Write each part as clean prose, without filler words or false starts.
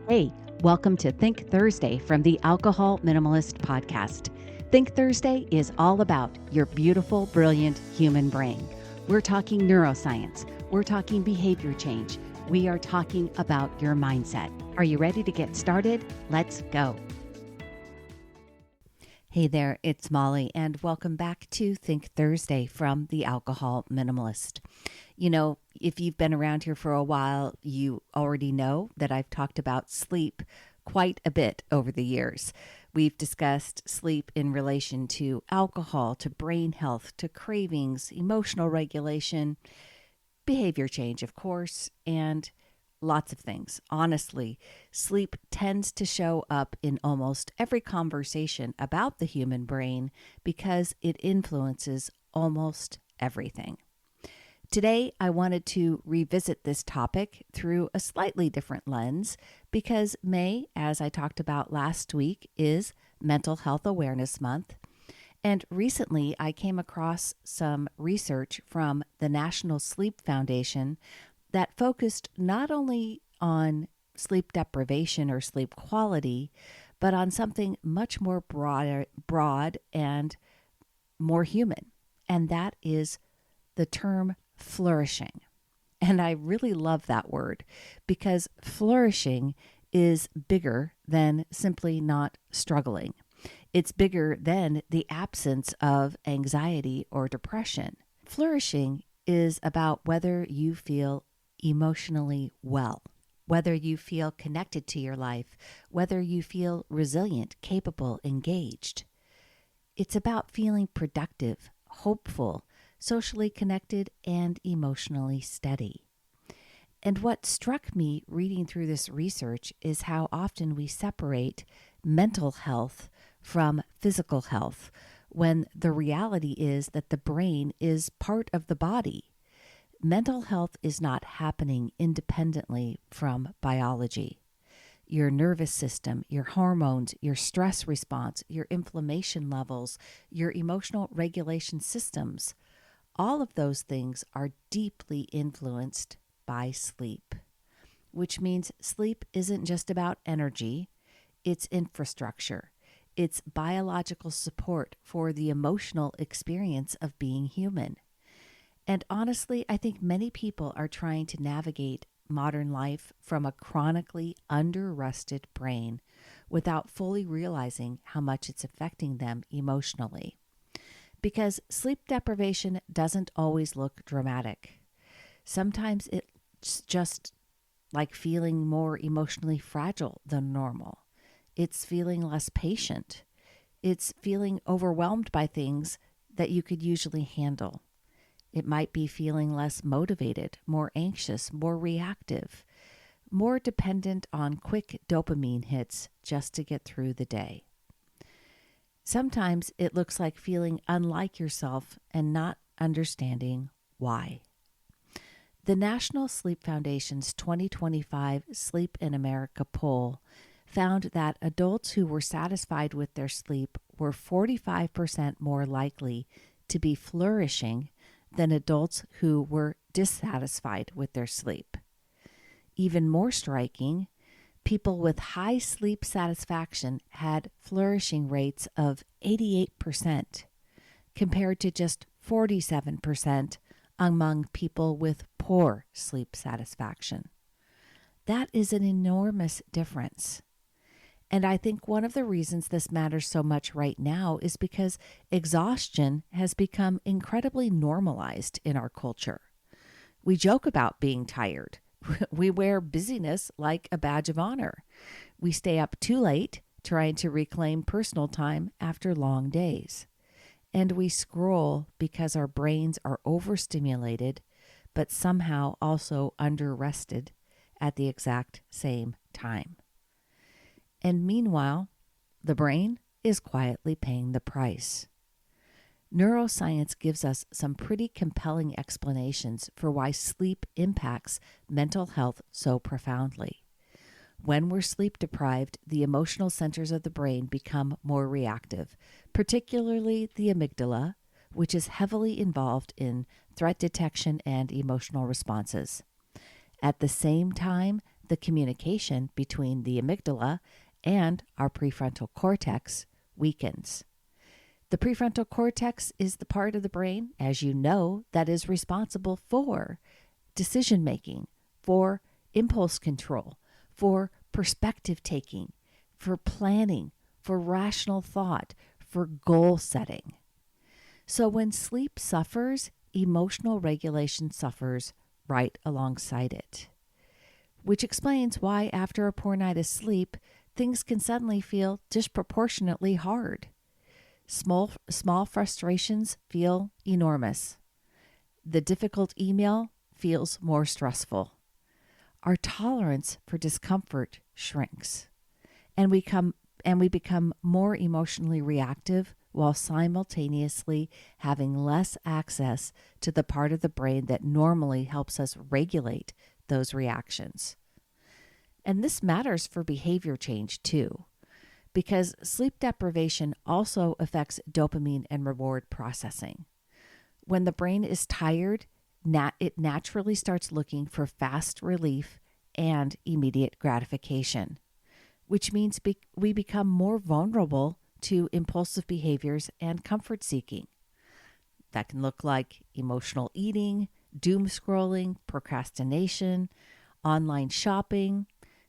Hey, welcome to Think Thursday from the Alcohol Minimalist Podcast. Think Thursday is all about your beautiful, brilliant human brain. We're talking neuroscience. We're talking behavior change. We are talking about your mindset. Are you ready to get started? Let's go. Hey there, it's Molly, and welcome back to Think Thursday from the Alcohol Minimalist. You know, if you've been around here for a while, you already know that I've talked about sleep quite a bit over the years. We've discussed sleep in relation to alcohol, to brain health, to cravings, emotional regulation, behavior change, of course, and lots of things. Honestly, sleep tends to show up in almost every conversation about the human brain because it influences almost everything. Today, I wanted to revisit this topic through a slightly different lens because May, as I talked about last week, is Mental Health Awareness Month. And recently, I came across some research from the National Sleep Foundation that focused not only on sleep deprivation or sleep quality, but on something much more broad and more human. And that is the term flourishing. And I really love that word because flourishing is bigger than simply not struggling. It's bigger than the absence of anxiety or depression. Flourishing is about whether you feel emotionally well, whether you feel connected to your life, whether you feel resilient, capable, engaged. It's about feeling productive, hopeful, socially connected, and emotionally steady. And what struck me reading through this research is how often we separate mental health from physical health, when the reality is that the brain is part of the body. Mental health is not happening independently from biology. Your nervous system, your hormones, your stress response, your inflammation levels, your emotional regulation systems, all of those things are deeply influenced by sleep, which means sleep isn't just about energy, it's infrastructure. It's biological support for the emotional experience of being human. And honestly, I think many people are trying to navigate modern life from a chronically under-rested brain without fully realizing how much it's affecting them emotionally. Because sleep deprivation doesn't always look dramatic. Sometimes it's just like feeling more emotionally fragile than normal. It's feeling less patient. It's feeling overwhelmed by things that you could usually handle. It might be feeling less motivated, more anxious, more reactive, more dependent on quick dopamine hits just to get through the day. Sometimes it looks like feeling unlike yourself and not understanding why. The National Sleep Foundation's 2025 Sleep in America poll found that adults who were satisfied with their sleep were 45% more likely to be flourishing than adults who were dissatisfied with their sleep. Even more striking, people with high sleep satisfaction had flourishing rates of 88%, compared to just 47% among people with poor sleep satisfaction. That is an enormous difference. And I think one of the reasons this matters so much right now is because exhaustion has become incredibly normalized in our culture. We joke about being tired. We wear busyness like a badge of honor. We stay up too late trying to reclaim personal time after long days. And we scroll because our brains are overstimulated, but somehow also under-rested at the exact same time. And meanwhile, the brain is quietly paying the price. Neuroscience gives us some pretty compelling explanations for why sleep impacts mental health so profoundly. When we're sleep deprived, the emotional centers of the brain become more reactive, particularly the amygdala, which is heavily involved in threat detection and emotional responses. At the same time, the communication between the amygdala and our prefrontal cortex weakens. The prefrontal cortex is the part of the brain, as you know, that is responsible for decision making, for impulse control, for perspective taking, for planning, for rational thought, for goal setting. So when sleep suffers, emotional regulation suffers right alongside it, which explains why after a poor night of sleep, things can suddenly feel disproportionately hard. Small frustrations feel enormous. The difficult email feels more stressful. Our tolerance for discomfort shrinks, and we become more emotionally reactive while simultaneously having less access to the part of the brain that normally helps us regulate those reactions. And this matters for behavior change too, because sleep deprivation also affects dopamine and reward processing. When the brain is tired, it naturally starts looking for fast relief and immediate gratification, which means we become more vulnerable to impulsive behaviors and comfort seeking. That can look like emotional eating, doom scrolling, procrastination, online shopping,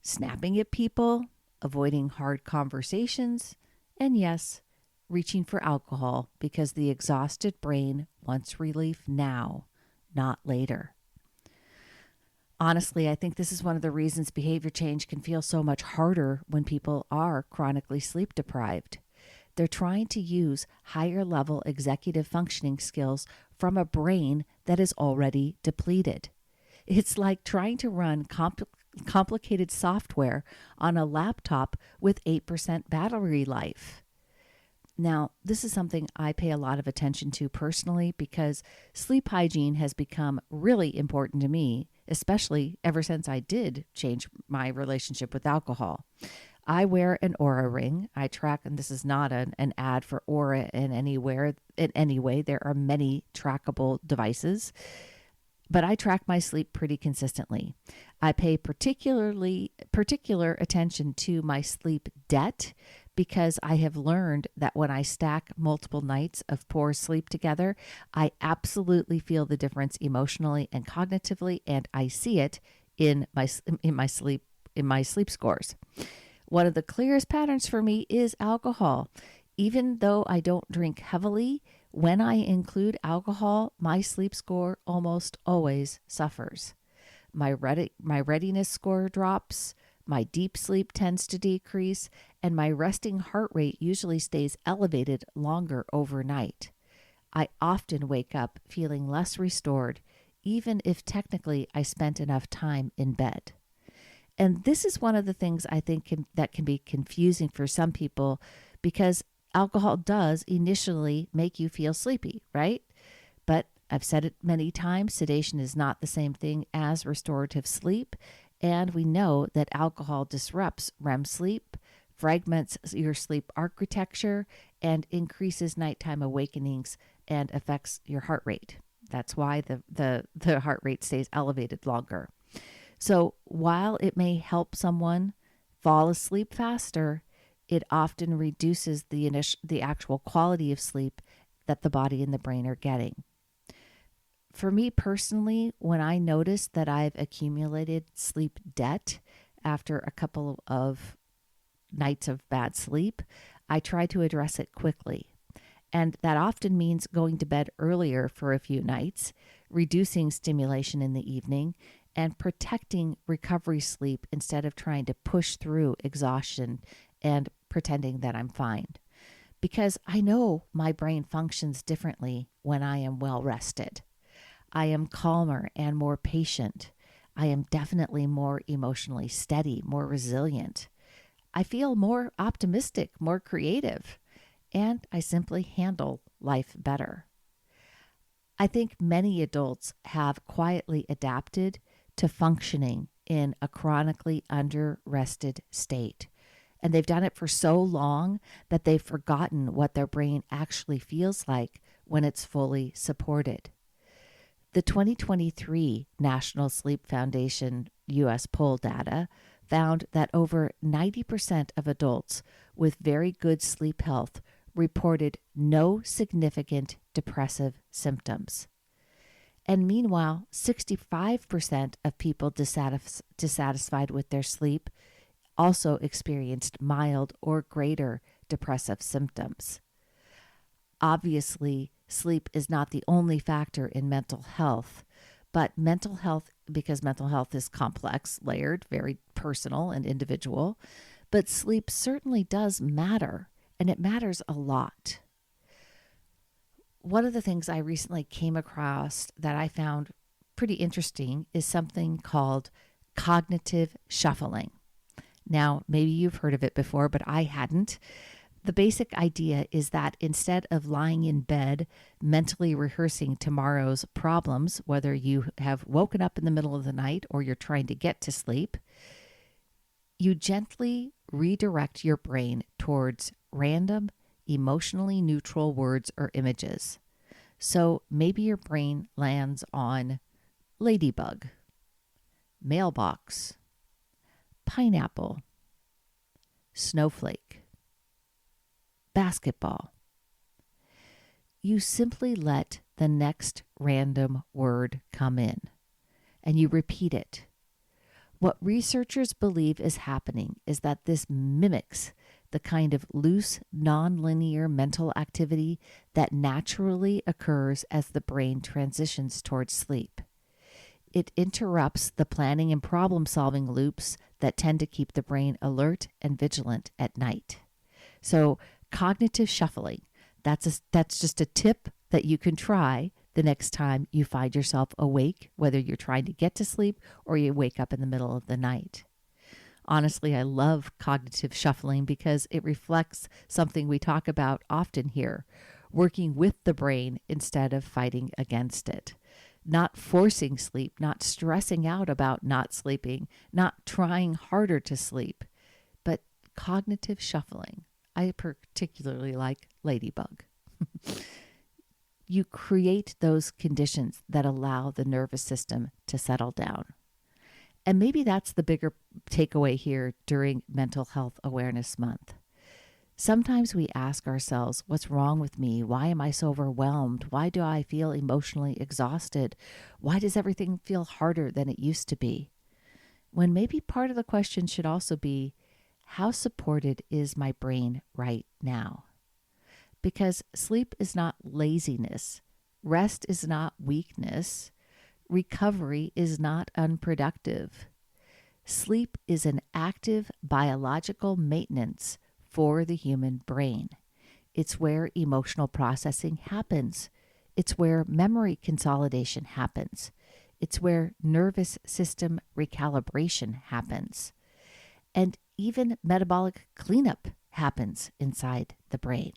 snapping at people, avoiding hard conversations, and yes, reaching for alcohol because the exhausted brain wants relief now, not later. Honestly, I think this is one of the reasons behavior change can feel so much harder when people are chronically sleep deprived. They're trying to use higher level executive functioning skills from a brain that is already depleted. It's like trying to run complicated software on a laptop with 8% battery life. Now, this is something I pay a lot of attention to personally because sleep hygiene has become really important to me, especially ever since I did change my relationship with alcohol. I wear an Oura ring. I track, and this is not an ad for Oura in any way. There are many trackable devices, but I track my sleep pretty consistently. I pay particular attention to my sleep debt because I have learned that when I stack multiple nights of poor sleep together, I absolutely feel the difference emotionally and cognitively, and I see it in my sleep scores. One of the clearest patterns for me is alcohol. Even though I don't drink heavily, when I include alcohol, my sleep score almost always suffers. My readiness score drops, my deep sleep tends to decrease, and my resting heart rate usually stays elevated longer overnight. I often wake up feeling less restored, even if technically I spent enough time in bed. And this is one of the things I think that can be confusing for some people because alcohol does initially make you feel sleepy, right? But I've said it many times, sedation is not the same thing as restorative sleep. And we know that alcohol disrupts REM sleep, fragments your sleep architecture, and increases nighttime awakenings and affects your heart rate. That's why the heart rate stays elevated longer. So while it may help someone fall asleep faster, it often reduces the actual quality of sleep that the body and the brain are getting. For me personally, when I notice that I've accumulated sleep debt after a couple of nights of bad sleep, I try to address it quickly. And that often means going to bed earlier for a few nights, reducing stimulation in the evening, and protecting recovery sleep instead of trying to push through exhaustion and pretending that I'm fine. Because I know my brain functions differently when I am well rested. I am calmer and more patient. I am definitely more emotionally steady, more resilient. I feel more optimistic, more creative, and I simply handle life better. I think many adults have quietly adapted to functioning in a chronically under-rested state. And they've done it for so long that they've forgotten what their brain actually feels like when it's fully supported. The 2023 National Sleep Foundation U.S. poll data found that over 90% of adults with very good sleep health reported no significant depressive symptoms. And meanwhile, 65% of people dissatisfied with their sleep also experienced mild or greater depressive symptoms. Obviously, sleep is not the only factor in mental health, but because mental health is complex, layered, very personal and individual, but sleep certainly does matter, and it matters a lot. One of the things I recently came across that I found pretty interesting is something called cognitive shuffling. Now, maybe you've heard of it before, but I hadn't. The basic idea is that instead of lying in bed mentally rehearsing tomorrow's problems, whether you have woken up in the middle of the night or you're trying to get to sleep, you gently redirect your brain towards random, emotionally neutral words or images. So maybe your brain lands on ladybug, mailbox, pineapple, snowflake, basketball. You simply let the next random word come in and you repeat it. What researchers believe is happening is that this mimics the kind of loose, nonlinear mental activity that naturally occurs as the brain transitions towards sleep. It interrupts the planning and problem-solving loops that tend to keep the brain alert and vigilant at night. So cognitive shuffling, that's just a tip that you can try the next time you find yourself awake, whether you're trying to get to sleep or you wake up in the middle of the night. Honestly, I love cognitive shuffling because it reflects something we talk about often here, working with the brain instead of fighting against it. Not forcing sleep, not stressing out about not sleeping, not trying harder to sleep, but cognitive shuffling. I particularly like ladybug. You create those conditions that allow the nervous system to settle down. And maybe that's the bigger takeaway here during Mental Health Awareness Month. Sometimes we ask ourselves, what's wrong with me? Why am I so overwhelmed? Why do I feel emotionally exhausted? Why does everything feel harder than it used to be? When maybe part of the question should also be, how supported is my brain right now? Because sleep is not laziness. Rest is not weakness. Recovery is not unproductive. Sleep is an active biological maintenance for the human brain. It's where emotional processing happens. It's where memory consolidation happens. It's where nervous system recalibration happens. And even metabolic cleanup happens inside the brain.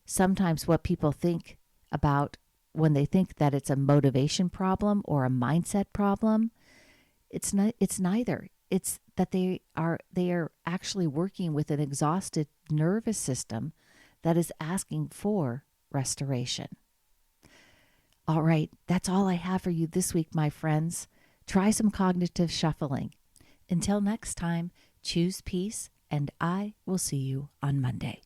Sometimes what people think about when they think that it's a motivation problem or a mindset problem, it's neither. It's that they are actually working with an exhausted nervous system that is asking for restoration. All right, that's all I have for you this week, my friends. Try some cognitive shuffling. Until next time, choose peace, and I will see you on Monday.